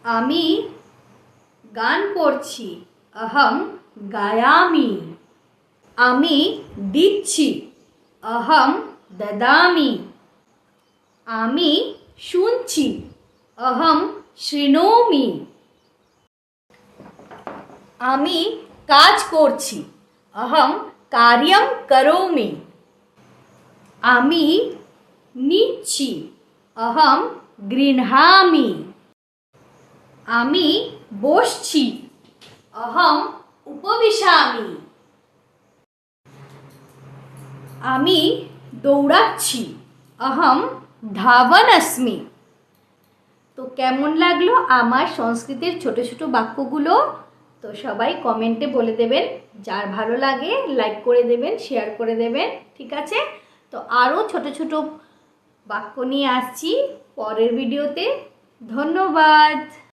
আমি গান করছি, अहम गायामि। আমি দিচ্ছি, अहम ददामि। আমি শুনছি, अहम शृणोमि। আমি কাজ করছি, अहम कार्यं करोमि। আমি নিচ্ছি, अहम गृह्णामि। আমি বসছি, अहम उपविशामि। আমি দৌড়াচ্ছি, अहम धावनस्मि। তো কেমন লাগলো আমার সংস্কৃতের ছোট ছোট বাক্যগুলো? তো সবাই কমেন্টে বলে দেবেন, যার ভালো লাগে লাইক করে দেবেন, শেয়ার করে দেবেন, ঠিক আছে? তো আরও ছোট ছোট বাক্য নিয়ে আসছি পরের ভিডিওতে। ধন্যবাদ।